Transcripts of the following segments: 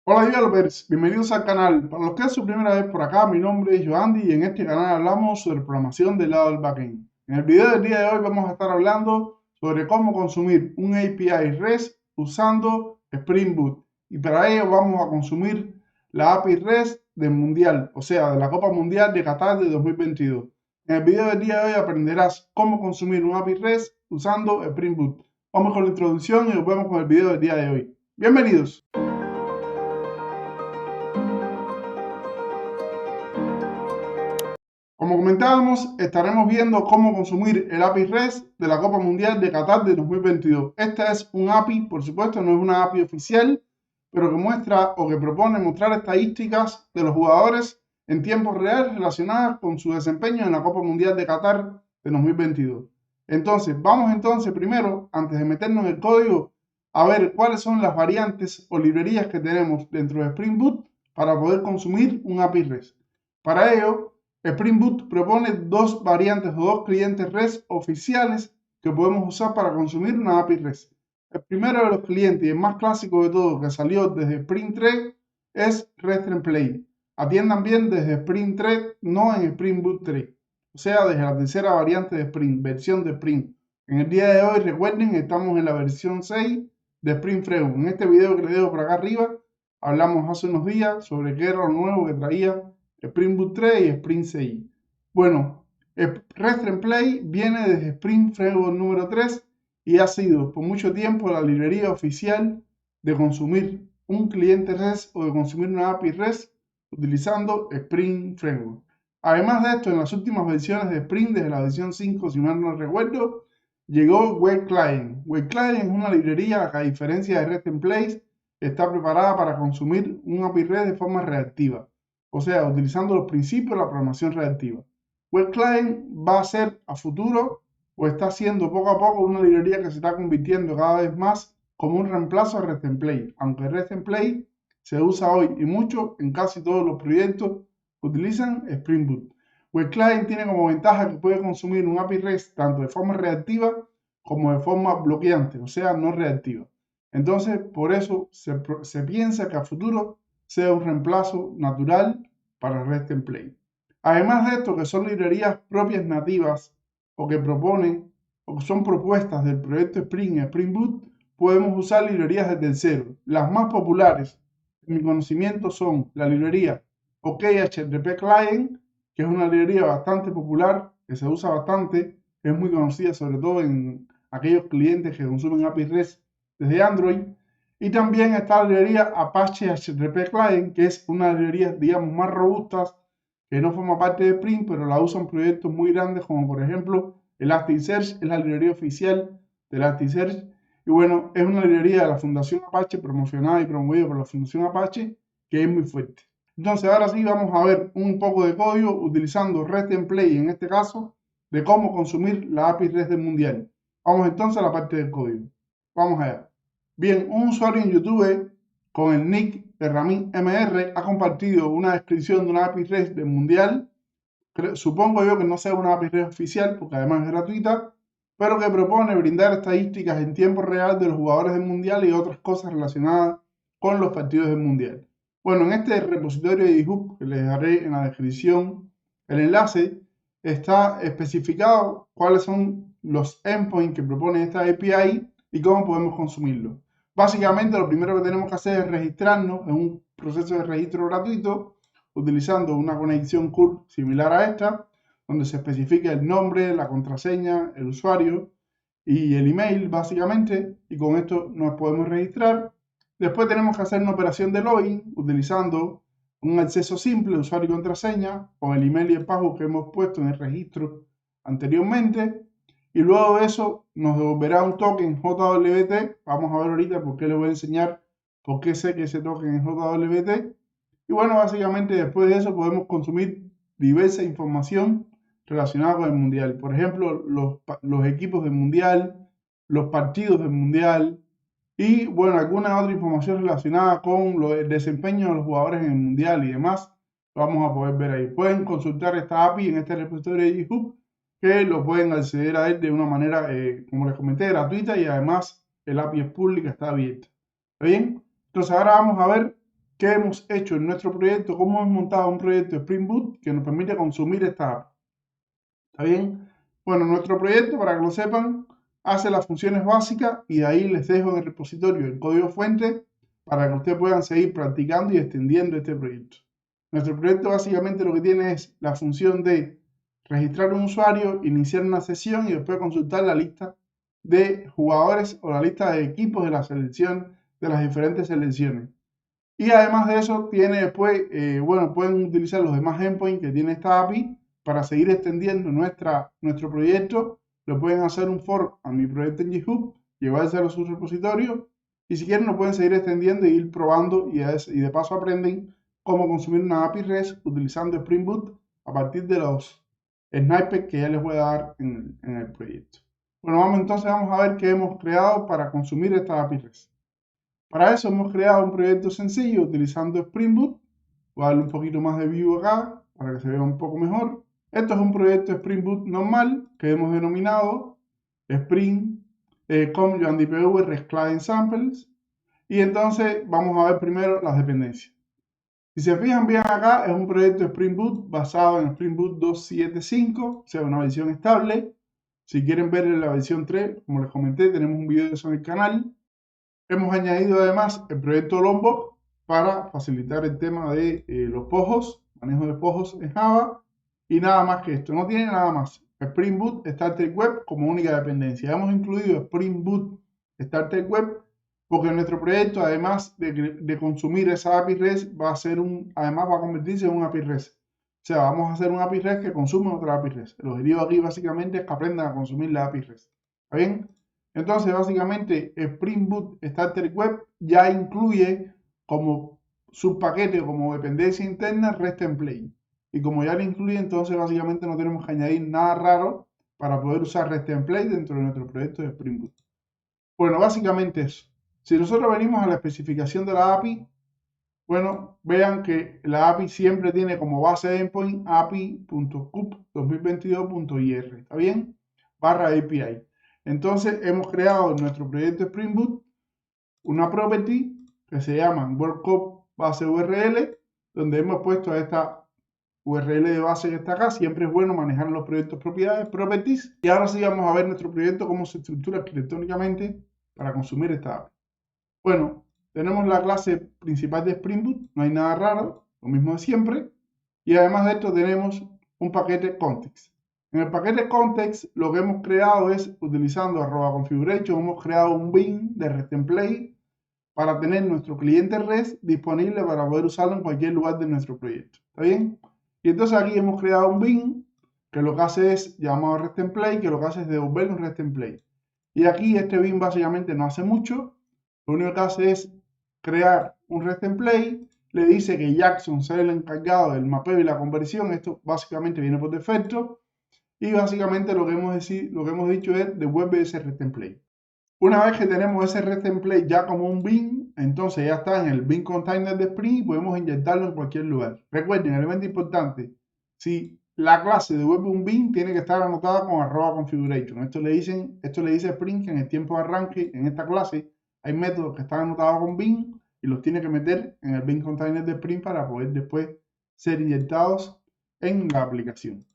Hola developers, bienvenidos al canal. Para los que es su primera vez por acá, mi nombre es Joandy y en este canal hablamos sobre programación del lado del backend. En el video del día de hoy vamos a estar hablando sobre cómo consumir un API REST usando Spring Boot. Y para ello vamos a consumir la API REST del Mundial, o sea, de la Copa Mundial de Qatar de 2022. En el video del día de hoy aprenderás cómo consumir un API REST usando Spring Boot. Vamos con la introducción y nos vemos con el video del día de hoy. Bienvenidos. Como comentábamos, estaremos viendo cómo consumir el API REST de la Copa Mundial de Qatar de 2022. Esta es un API, por supuesto, no es una API oficial, pero que muestra o que propone mostrar estadísticas de los jugadores en tiempo real relacionadas con su desempeño en la Copa Mundial de Qatar de 2022. Entonces, vamos primero, antes de meternos en el código, a ver cuáles son las variantes o librerías que tenemos dentro de Spring Boot para poder consumir un API REST. Para ello, Spring Boot propone dos variantes o dos clientes REST oficiales que podemos usar para consumir una API REST. El primero de los clientes y el más clásico de todos que salió desde Spring 3 es REST Template. Atiendan bien desde Spring 3, no en Spring Boot 3. O sea, desde la tercera variante de Spring, versión de Spring. En el día de hoy, recuerden, estamos en la versión 6 de Spring Framework. En este video que les dejo por acá arriba, hablamos hace unos días sobre qué era lo nuevo que traía Spring Boot 3 y Spring 6. Bueno, REST Template viene desde Spring Framework número 3 y ha sido por mucho tiempo la librería oficial de consumir un cliente REST o de consumir una API REST utilizando Spring Framework. Además de esto, en las últimas versiones de Spring, desde la versión 5, si mal no recuerdo, llegó Web Client. Web Client es una librería que, a diferencia de REST Templates, está preparada para consumir un API REST de forma reactiva, o sea, utilizando los principios de la programación reactiva. Web Client va a ser a futuro o está siendo poco a poco una librería que se está convirtiendo cada vez más como un reemplazo a REST Template, aunque REST Template se usa hoy y mucho en casi todos los proyectos que utilizan Spring Boot. Web Client tiene como ventaja que puede consumir un API REST tanto de forma reactiva como de forma bloqueante, o sea, no reactiva. Entonces, por eso se piensa que a futuro sea un reemplazo natural para REST Template. Además de esto, que son librerías propias nativas o que proponen o que son propuestas del proyecto Spring Spring Boot, podemos usar librerías de terceros. Las más populares, en mi conocimiento, son la librería OKHTTP Client, que es una librería bastante popular, que se usa bastante, que es muy conocida sobre todo en aquellos clientes que consumen API REST desde Android. Y también está la librería Apache HTTP Client, que es una librería, digamos, más robusta, que no forma parte de Spring, pero la usan proyectos muy grandes, como por ejemplo Elasticsearch, es la librería oficial de Elasticsearch. Y bueno, es una librería de la Fundación Apache, promocionada y promovida por la Fundación Apache, que es muy fuerte. Entonces, ahora sí vamos a ver un poco de código utilizando REST Template, en este caso, de cómo consumir la API REST del Mundial. Vamos entonces a la parte del código. Vamos allá. Bien, un usuario en YouTube con el nick de RaminMR ha compartido una descripción de una API REST del Mundial. Supongo yo que no sea una API REST oficial, porque además es gratuita, pero que propone brindar estadísticas en tiempo real de los jugadores del Mundial y otras cosas relacionadas con los partidos del Mundial. Bueno, en este repositorio de GitHub, que les dejaré en la descripción el enlace, está especificado cuáles son los endpoints que propone esta API y cómo podemos consumirlo. Básicamente, lo primero que tenemos que hacer es registrarnos en un proceso de registro gratuito utilizando una conexión CURL similar a esta, donde se especifica el nombre, la contraseña, el usuario y el email, básicamente, y con esto nos podemos registrar. Después tenemos que hacer una operación de login utilizando un acceso simple, usuario y contraseña, con el email y el password que hemos puesto en el registro anteriormente. Y luego de eso nos devolverá un token JWT. Vamos a ver ahorita por qué les voy a enseñar por qué sé que ese token es JWT. Y bueno, básicamente después de eso podemos consumir diversa información relacionada con el Mundial. Por ejemplo, los equipos del Mundial, los partidos del Mundial y bueno, alguna otra información relacionada con el desempeño de los jugadores en el Mundial y demás. Lo vamos a poder ver ahí. Pueden consultar esta API en este repositorio de GitHub, que lo pueden acceder a él de una manera, como les comenté, gratuita, y además el API es pública, está abierta. ¿Está bien? Entonces ahora vamos a ver qué hemos hecho en nuestro proyecto, cómo hemos montado un proyecto Spring Boot que nos permite consumir esta API. ¿Está bien? Bueno, nuestro proyecto, para que lo sepan, hace las funciones básicas y de ahí les dejo en el repositorio el código fuente para que ustedes puedan seguir practicando y extendiendo este proyecto. Nuestro proyecto básicamente lo que tiene es la función de registrar un usuario, iniciar una sesión y después consultar la lista de jugadores o la lista de equipos de la selección de las diferentes selecciones. Y además de eso, tiene después, bueno, pueden utilizar los demás endpoints que tiene esta API para seguir extendiendo nuestro proyecto. Lo pueden hacer un fork a mi proyecto en GitHub, llevárselo a su repositorio y si quieren lo pueden seguir extendiendo e ir probando y de paso aprenden cómo consumir una API REST utilizando Spring Boot a partir de los snippets que ya les voy a dar en el proyecto. Bueno, vamos a ver qué hemos creado para consumir esta API REST. Para eso hemos creado un proyecto sencillo utilizando Spring Boot. Voy a darle un poquito más de view acá para que se vea un poco mejor. Esto es un proyecto Spring Boot normal que hemos denominado Spring com.dpv REST Client Samples. Y entonces vamos a ver primero las dependencias. Si se fijan bien acá, es un proyecto Spring Boot basado en Spring Boot 2.7.5, o sea, una versión estable. Si quieren ver la versión 3, como les comenté, tenemos un video de eso en el canal. Hemos añadido además el proyecto Lombok para facilitar el tema de los POJos, manejo de POJos en Java y nada más que esto. No tiene nada más. Spring Boot Starter Web como única dependencia. Hemos incluido Spring Boot Starter Web porque nuestro proyecto, además de consumir esa API REST, además va a convertirse en un API REST. O sea, vamos a hacer un API REST que consume otra API REST. El objetivo aquí básicamente es que aprendan a consumir la API REST. ¿Está bien? Entonces, básicamente, Spring Boot Starter Web ya incluye como subpaquete o como dependencia interna REST Template. Y como ya lo incluye, entonces básicamente no tenemos que añadir nada raro para poder usar REST Template dentro de nuestro proyecto de Spring Boot. Bueno, básicamente eso. Si nosotros venimos a la especificación de la API, bueno, vean que la API siempre tiene como base de endpoint api.cup2022.ir, ¿está bien? /API. Entonces hemos creado en nuestro proyecto Spring Boot una property que se llama WorldCup base URL, donde hemos puesto a esta URL de base que está acá. Siempre es bueno manejar los proyectos propiedades, properties. Y ahora sí vamos a ver nuestro proyecto, cómo se estructura arquitectónicamente para consumir esta API. Bueno, tenemos la clase principal de Spring Boot, no hay nada raro, lo mismo de siempre. Y además de esto tenemos un paquete context. En el paquete context lo que hemos creado es, utilizando @configuration, hemos creado un bin de REST Template para tener nuestro cliente REST disponible para poder usarlo en cualquier lugar de nuestro proyecto. ¿Está bien? Y entonces aquí hemos creado un bin que lo que hace es llamado REST Template, que lo que hace es devolver un REST Template. Y aquí este bin básicamente no hace mucho. Lo único que hace es crear un REST Template, le dice que Jackson sea el encargado del mapeo y la conversión. Esto básicamente viene por defecto. Y básicamente lo que hemos dicho es devuelve ese REST Template. Una vez que tenemos ese REST Template ya como un bin, entonces ya está en el bin container de Spring y podemos inyectarlo en cualquier lugar. Recuerden, elemento importante, si la clase devuelve un bin, tiene que estar anotada con @configuration. Esto le dice Spring que en el tiempo de arranque, en esta clase, hay métodos que están anotados con bin y los tiene que meter en el bin container de Spring para poder después ser inyectados en la aplicación.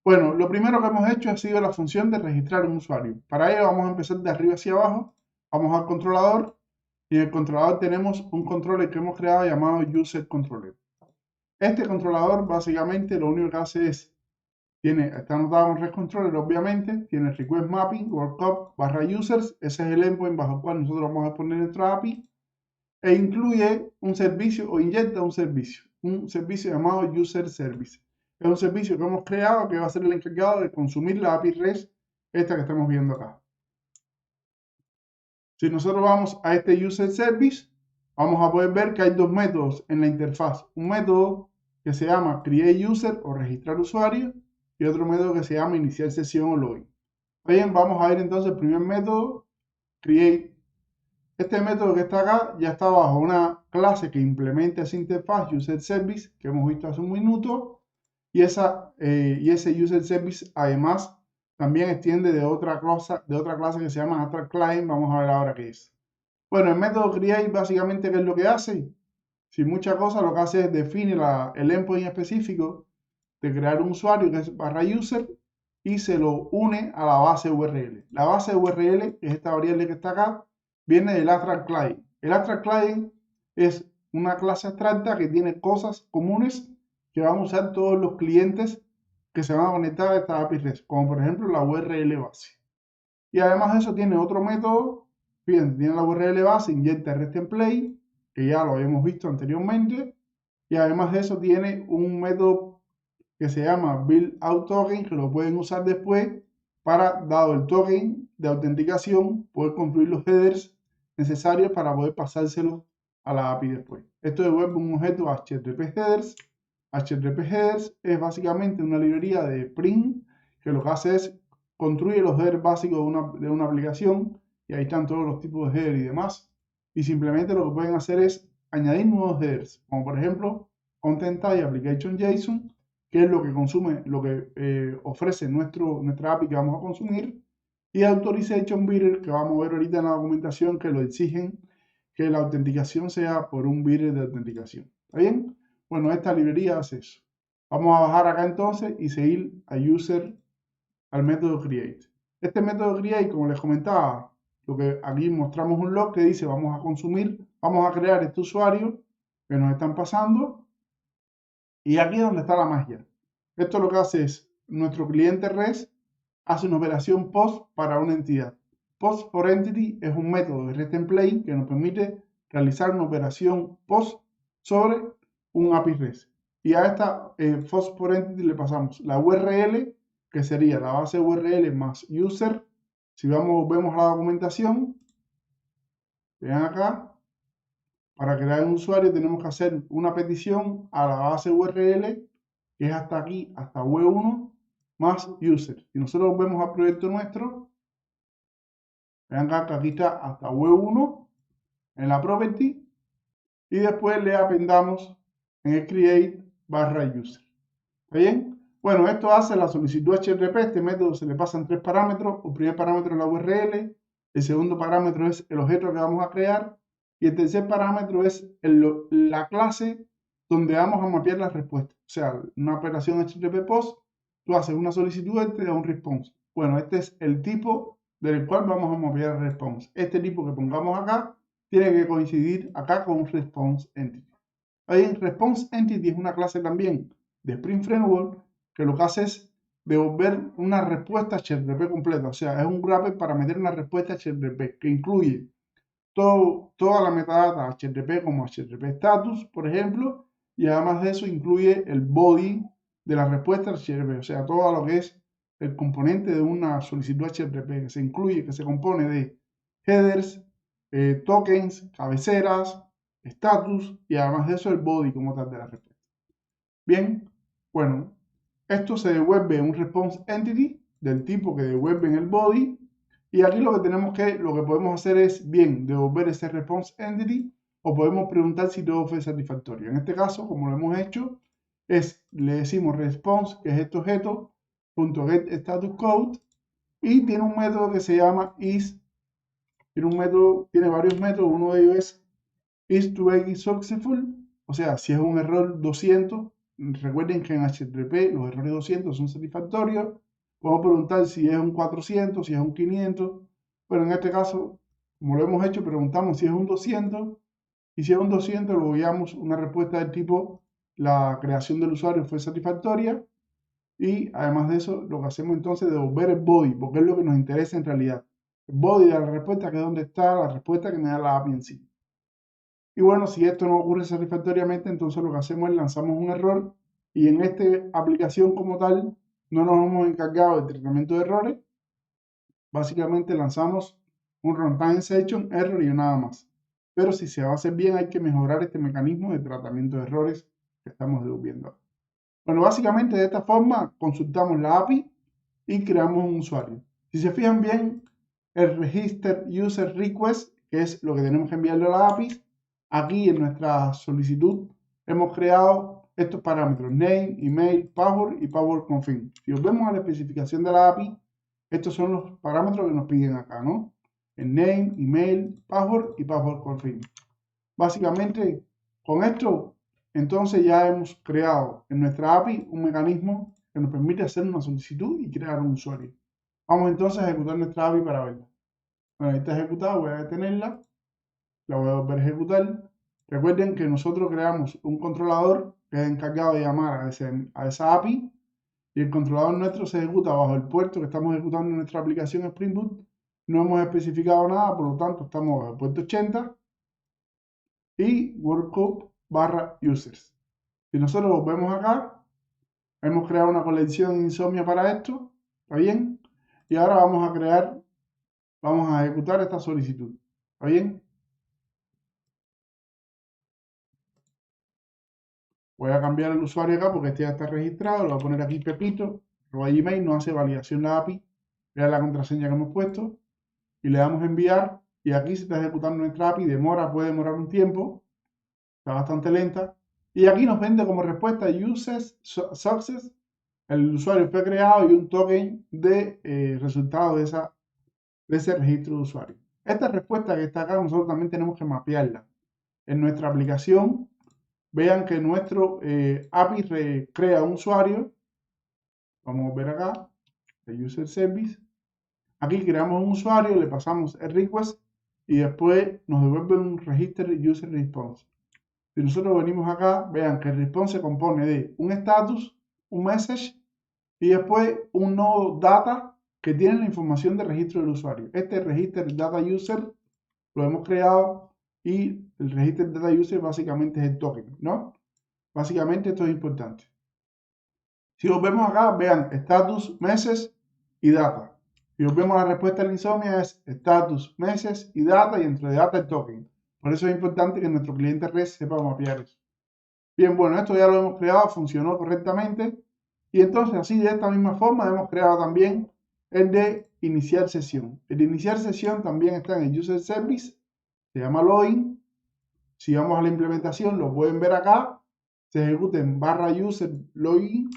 Bueno, lo primero que hemos hecho ha sido la función de registrar un usuario. Para ello vamos a empezar de arriba hacia abajo. Vamos al controlador y en el controlador tenemos un controller que hemos creado llamado User Controller. Este controlador básicamente lo único que hace es, está anotado en REST Controller obviamente, tiene Request Mapping, WorldCup /users, ese es el endpoint bajo el cual nosotros vamos a poner nuestra API, e incluye un servicio o inyecta un servicio llamado User Service. Es un servicio que hemos creado que va a ser el encargado de consumir la API REST, esta que estamos viendo acá. Si nosotros vamos a este User Service, vamos a poder ver que hay dos métodos en la interfaz. Un método que se llama Create User o registrar usuario y otro método que se llama iniciar sesión o login. Bien, vamos a ver entonces el primer método, Create. Este método que está acá ya está bajo una clase que implementa esa interfaz User Service que hemos visto hace un minuto. Y ese User Service además también extiende de otra clase que se llama Attract Client. Vamos a ver ahora qué es. Bueno, el método Create básicamente ¿qué es lo que hace? Sin mucha cosa, lo que hace es definir el endpoint específico de crear un usuario que es /user y se lo une a la base URL. La base URL, que es esta variable que está acá, viene del Abstract Client. El Abstract Client es una clase abstracta que tiene cosas comunes que van a usar todos los clientes que se van a conectar a esta API REST, como por ejemplo la URL base. Y además de eso tiene otro método, fíjense, tiene la URL base, inyecta REST template, que ya lo habíamos visto anteriormente, y además de eso tiene un método que se llama build_out_token, que lo pueden usar después para, dado el token de autenticación, poder construir los headers necesarios para poder pasárselos a la API después. Esto devuelve un objeto HTTP headers. HTTP headers es básicamente una librería de Spring que lo que hace es construye los headers básicos de una aplicación, y ahí están todos los tipos de headers y demás. Y simplemente lo que pueden hacer es añadir nuevos headers, como por ejemplo Content Type Application JSON, que es lo que consume, lo que ofrece nuestra API que vamos a consumir, y Authorization Bidder, que vamos a ver ahorita en la documentación, que lo exigen que la autenticación sea por un bidder de autenticación. ¿Está bien? Bueno, esta librería hace eso. Vamos a bajar acá entonces y seguir a user, al método create. Este método create, como les comentaba, lo que aquí mostramos un log que dice vamos a crear este usuario que nos están pasando. Y aquí es donde está la magia. Esto lo que hace es, nuestro cliente REST hace una operación POST para una entidad. POST for Entity es un método de REST template que nos permite realizar una operación POST sobre un API REST. Y a esta POST for Entity le pasamos la URL, que sería la base URL más user. Si vemos la documentación, vean acá, para crear un usuario tenemos que hacer una petición a la base URL, que es hasta aquí, hasta W1, más user. Si nosotros vemos al proyecto nuestro, vean que aquí está hasta W1 en la property, y después le appendamos en el create /user. ¿Está bien? Bueno, esto hace la solicitud HTTP. Este método se le pasan 3 parámetros. El primer parámetro es la URL, el segundo parámetro es el objeto que vamos a crear, y el tercer parámetro es la clase donde vamos a mapear la respuesta. O sea, una operación HTTP POST, tú haces una solicitud y te da un response. Bueno, este es el tipo del cual vamos a mapear el response. Este tipo que pongamos acá tiene que coincidir acá con un response entity. Ahí, response entity es una clase también de Spring Framework que lo que hace es devolver una respuesta HTTP completa. O sea, es un wrapper para meter una respuesta HTTP que incluye toda la metadata HTTP como HTTP status, por ejemplo, y además de eso incluye el body de la respuesta HTTP, o sea, todo lo que es el componente de una solicitud HTTP, que se incluye, que se compone de headers, tokens, cabeceras, status, y además de eso el body como tal de la respuesta. Bien, bueno, esto se devuelve un response entity del tipo que devuelve en el body. Y aquí lo que podemos hacer es bien devolver ese response entity, o podemos preguntar si todo fue satisfactorio. En este caso, como lo hemos hecho, le decimos response, que es este objeto, .getStatusCode, y tiene un método que se llama is. Tiene varios métodos. Uno de ellos es is_to_be_successful, o sea, si es un error 200, recuerden que en HTTP los errores 200 son satisfactorios. Podemos preguntar si es un 400, si es un 500, pero en este caso, como lo hemos hecho, preguntamos si es un 200, y si es un 200 lo enviamos una respuesta del tipo la creación del usuario fue satisfactoria, y además de eso lo que hacemos entonces es devolver el body, porque es lo que nos interesa en realidad. El body de la respuesta, que es donde está la respuesta que me da la API en sí. Y bueno, si esto no ocurre satisfactoriamente, entonces lo que hacemos es lanzamos un error, y en esta aplicación como tal no nos hemos encargado del tratamiento de errores. Básicamente lanzamos un runtime exception error y nada más. Pero si se va a hacer bien, hay que mejorar este mecanismo de tratamiento de errores que estamos viendo. Bueno, básicamente de esta forma consultamos la API y creamos un usuario. Si se fijan bien, el register user request, que es lo que tenemos que enviarle a la API, aquí en nuestra solicitud hemos creado estos parámetros: name, email, password y password confirm. Si os vemos a la especificación de la API, estos son los parámetros que nos piden acá, ¿no? El name, email, password y password confirm. Básicamente, Con esto, entonces ya hemos creado en nuestra API un mecanismo que nos permite hacer una solicitud y crear un usuario. Vamos entonces a ejecutar nuestra API para verla. Bueno, ahí está ejecutada, voy a detenerla, la voy a volver a ejecutar. Recuerden que nosotros creamos un controlador que es encargado de llamar a esa API y el controlador nuestro se ejecuta bajo el puerto que estamos ejecutando en nuestra aplicación Spring Boot. No hemos especificado nada, por lo tanto estamos bajo el puerto 80 y workup/users. Si nosotros volvemos acá, hemos creado una colección Insomnia para esto, ¿está bien? Y ahora vamos a ejecutar esta solicitud, ¿está bien? Voy a cambiar el usuario acá porque este ya está registrado, lo voy a poner aquí Pepito, @gmail, no hace validación la API, vea la contraseña que hemos puesto y le damos enviar y aquí se está ejecutando nuestra API, puede demorar un tiempo, está bastante lenta y aquí nos vende como respuesta success, el usuario fue creado y un token de resultado de ese registro de usuario. Esta respuesta que está acá nosotros también tenemos que mapearla en nuestra aplicación. Vean que nuestro API crea un usuario. Vamos a ver acá, el user service. Aquí creamos un usuario, le pasamos el request y después nos devuelve un register user response. Si nosotros venimos acá, vean que el response se compone de un status, un message y después un nodo data que tiene la información de registro del usuario. Este register data user lo hemos creado y el register data user básicamente es el token, ¿no? Básicamente esto es importante. Si nos vemos acá, vean status, meses y data. Si nos vemos la respuesta de la insomnia es status, meses y data y entre data el token. Por eso es importante que nuestro cliente REST sepa mapear eso. Bien, bueno, esto ya lo hemos creado, funcionó correctamente. Y entonces así de esta misma forma hemos creado también el de iniciar sesión. El de iniciar sesión también está en el user service, se llama login. Si vamos a la implementación, lo pueden ver acá, se ejecuta en /user login.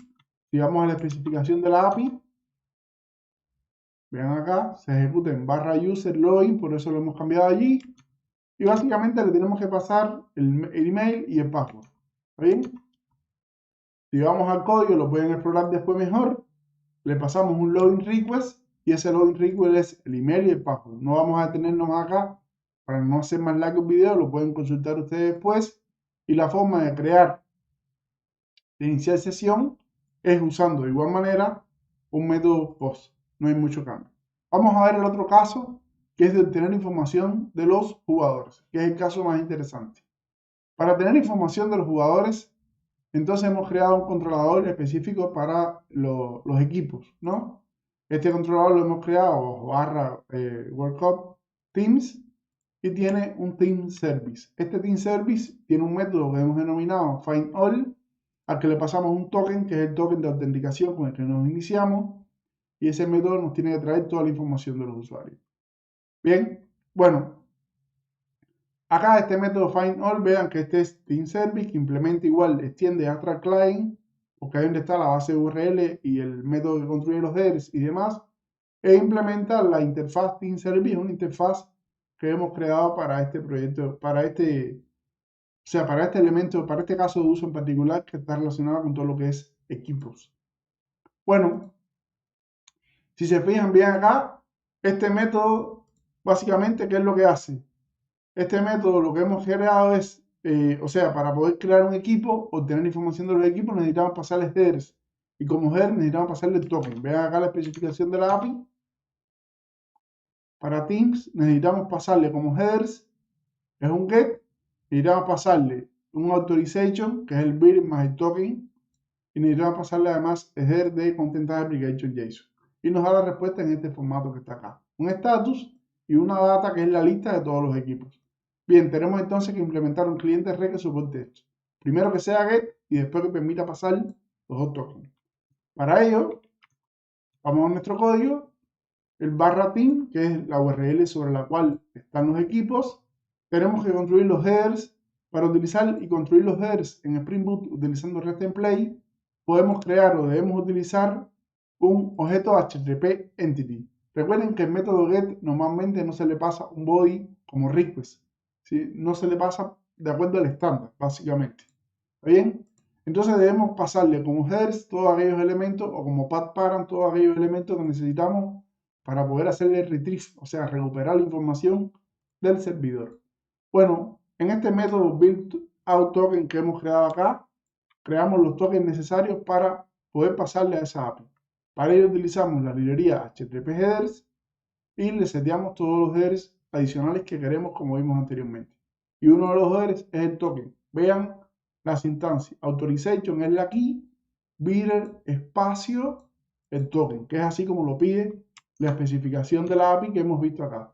Si vamos a la especificación de la API, vean acá, se ejecuta en /user login, por eso lo hemos cambiado allí. Y básicamente le tenemos que pasar el email y el password. ¿Está bien? Si vamos al código, lo pueden explorar después mejor. Le pasamos un login request y ese login request es el email y el password. No vamos a detenernos acá para no hacer más largo el video, lo pueden consultar ustedes después. Y la forma de crear, de iniciar sesión, es usando de igual manera un método post. No hay mucho cambio. Vamos a ver el otro caso, que es de obtener información de los jugadores, que es el caso más interesante. Para tener información de los jugadores, entonces hemos creado un controlador específico para los equipos, ¿no? Este controlador lo hemos creado World Cup Teams y tiene un Team Service. Este Team Service tiene un método que hemos denominado FindAll, al que le pasamos un token, que es el token de autenticación con el que nos iniciamos, y ese método nos tiene que traer toda la información de los usuarios. Bien, bueno, acá este método FindAll, vean que este es Team Service, que implementa igual, extiende Abstract Client, porque ahí donde está la base URL y el método que construye los headers y demás, e implementa la interfaz Team Service, una interfaz que hemos creado para este proyecto, para este elemento, para este caso de uso en particular que está relacionado con todo lo que es equipos. Bueno, si se fijan bien acá, este método, básicamente, ¿qué es lo que hace? Este método lo que hemos creado es, para poder crear un equipo, obtener información de los equipos, necesitamos pasarle headers. Y como header necesitamos pasarle el token. Vean acá la especificación de la API. Para Teams necesitamos pasarle como headers, es un get, necesitamos pasarle un authorization, que es el BIR más el token, y necesitamos pasarle además el header de Content Application JSON. Y nos da la respuesta en este formato que está acá. Un status y una data que es la lista de todos los equipos. Bien, tenemos entonces que implementar un cliente red que soporte esto. Primero que sea get y después que permita pasar los dos tokens. Para ello, vamos a nuestro código, el /team, que es la URL sobre la cual están los equipos. Tenemos que construir los headers. Para utilizar y construir los headers en Spring Boot utilizando REST Template, podemos crear o debemos utilizar un objeto HTTP Entity. Recuerden que el método get normalmente no se le pasa un body como request, ¿sí? No se le pasa de acuerdo al estándar, básicamente. ¿Está bien? Entonces debemos pasarle como headers todos aquellos elementos o como path parent todos aquellos elementos que necesitamos para poder hacerle retrieve, o sea, recuperar la información del servidor. Bueno, en este método build-out-token que hemos creado acá, creamos los tokens necesarios para poder pasarle a esa API. Para ello utilizamos la librería HTTP headers y le seteamos todos los headers adicionales que queremos, como vimos anteriormente. Y uno de los headers es el token. Vean las instancias. Authorization es la key, bidder, espacio, el token, que es así como lo pide la especificación de la API que hemos visto acá.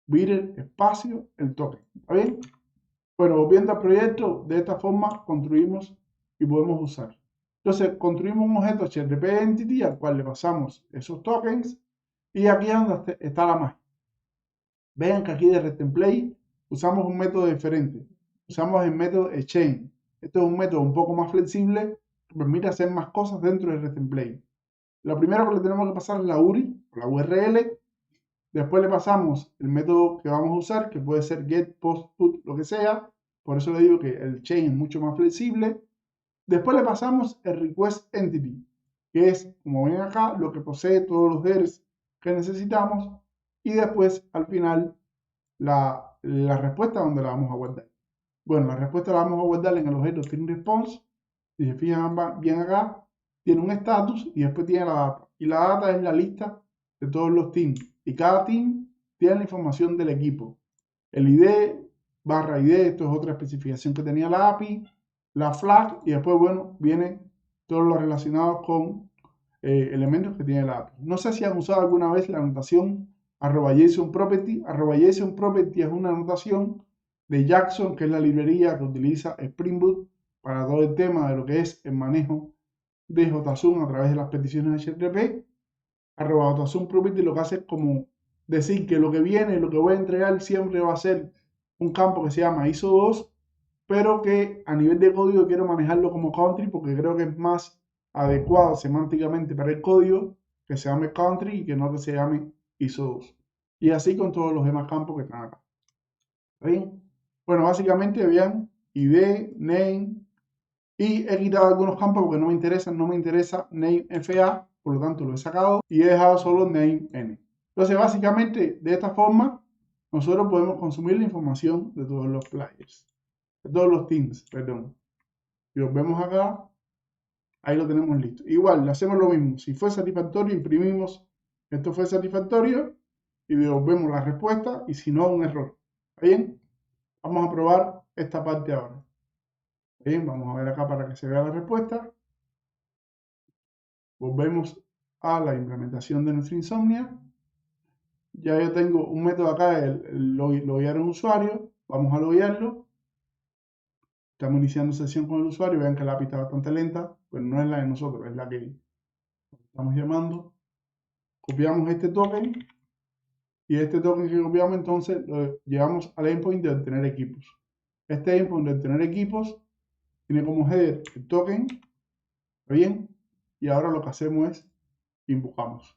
Bidder, espacio, el token. ¿Está bien? Bueno, volviendo al proyecto, de esta forma construimos y podemos usar. Entonces, construimos un objeto HTTP Entity al cual le pasamos esos tokens y aquí es donde está la magia. Vean que aquí de REST-Template usamos un método diferente. Usamos el método Chain. Este es un método un poco más flexible que permite hacer más cosas dentro de REST-Template. Lo primero que le tenemos que pasar es la URI, la URL. Después le pasamos el método que vamos a usar, que puede ser get, post, put, lo que sea. Por eso le digo que el chain es mucho más flexible. Después le pasamos el request entity, que es, como ven acá, lo que posee todos los headers que necesitamos. Y después, al final, la respuesta donde la vamos a guardar. Bueno, la respuesta la vamos a guardar en el objeto TeamResponse. Si se fijan bien acá, tiene un status y después tiene la data. Y la data es la lista de todos los teams. Y cada team tiene la información del equipo. El ID barra ID, esto es otra especificación que tenía la API. La flag y después, bueno, viene todo lo relacionado con elementos que tiene la API. No sé si han usado alguna vez la anotación @JSON_property. @JSON_property es una anotación de Jackson, que es la librería que utiliza Spring Boot para todo el tema de lo que es el manejo de JSON a través de las peticiones HTTP. @JSON_property lo que hace es como decir que lo que viene, lo que voy a entregar siempre va a ser un campo que se llama ISO2, pero que a nivel de código quiero manejarlo como country porque creo que es más adecuado semánticamente para el código que se llame country y que no que se llame ISO2. Y así con todos los demás campos que están acá. ¿Está bien? Bueno, básicamente vean ID, name, y he quitado algunos campos porque no me interesan. No me interesa name FA, por lo tanto lo he sacado y he dejado solo name N. Entonces, básicamente, de esta forma, nosotros podemos consumir la información de todos los players, de todos los teams, perdón. Si los vemos acá, ahí lo tenemos listo. Igual, le hacemos lo mismo. Si fue satisfactorio, imprimimos esto fue satisfactorio y devolvemos la respuesta y si no, un error. ¿Está bien? Vamos a probar esta parte ahora. Bien, vamos a ver acá para que se vea la respuesta. Volvemos a la implementación de nuestra Insomnia. Ya yo tengo un método acá, el loguear un usuario. Vamos a loguearlo. Estamos iniciando sesión con el usuario. Vean que la API está bastante lenta, pero no es la de nosotros, es la que estamos llamando. Copiamos este token y este token que copiamos entonces lo llevamos al endpoint de obtener equipos. Este endpoint de obtener equipos tiene como header el token. ¿Está bien? Y ahora lo que hacemos es invocamos.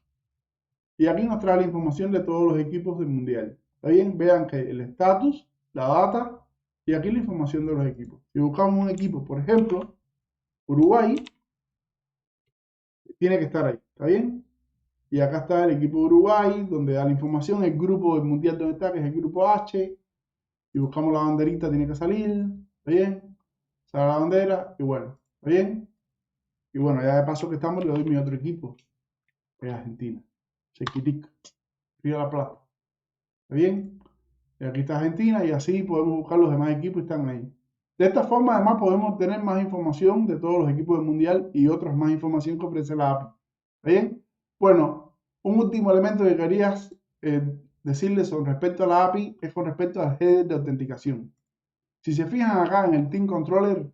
Y aquí nos trae la información de todos los equipos del mundial. ¿Está bien? Vean que el status, la data y aquí la información de los equipos. Si buscamos un equipo, por ejemplo, Uruguay, tiene que estar ahí. ¿Está bien? Y acá está el equipo de Uruguay, donde da la información, el grupo del mundial donde está, que es el grupo H. Si buscamos la banderita, tiene que salir. ¿Está bien? Sale la bandera y bueno. ¿Está bien? Y bueno, ya de paso que estamos, le doy mi otro equipo, que es Argentina. Chiquitica. Río de la Plata. ¿Está bien? Y aquí está Argentina y así podemos buscar los demás equipos y están ahí. De esta forma, además, podemos tener más información de todos los equipos del mundial y otras más información que ofrece la API. ¿Está bien? Bueno, un último elemento que querías decirles con respecto a la API es con respecto al header de autenticación. Si se fijan acá en el Team Controller,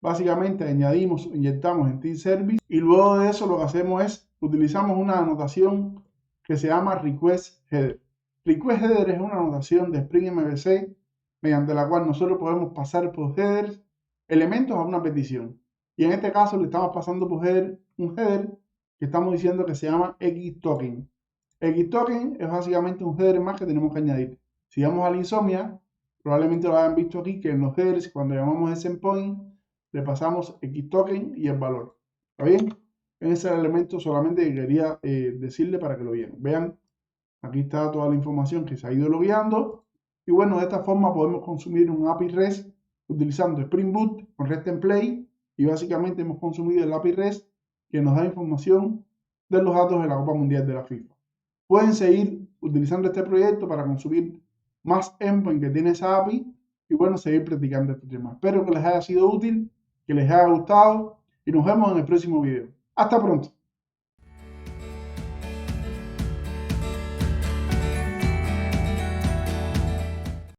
básicamente añadimos, inyectamos en Team Service y luego de eso lo que hacemos es utilizamos una anotación que se llama Request Header. Request Header es una anotación de Spring MVC mediante la cual nosotros podemos pasar por headers elementos a una petición. Y en este caso le estamos pasando por header un header que estamos diciendo que se llama XToken. XToken es básicamente un header más que tenemos que añadir. Si vamos a la Insomnia, Probablemente lo hayan visto aquí, que en los headers, cuando llamamos ese endpoint, le pasamos X token y el valor. ¿Está bien? Ese es el elemento solamente que quería decirle para que lo vieran. Vean, aquí está toda la información que se ha ido logueando. Y bueno, de esta forma podemos consumir un API REST utilizando Spring Boot con REST Template. Y básicamente hemos consumido el API REST que nos da información de los datos de la Copa Mundial de la FIFA. Pueden seguir utilizando este proyecto para consumir más endpoint que tiene esa API y bueno, seguir practicando este tema. Espero que les haya sido útil, que les haya gustado y nos vemos en el próximo video. Hasta pronto.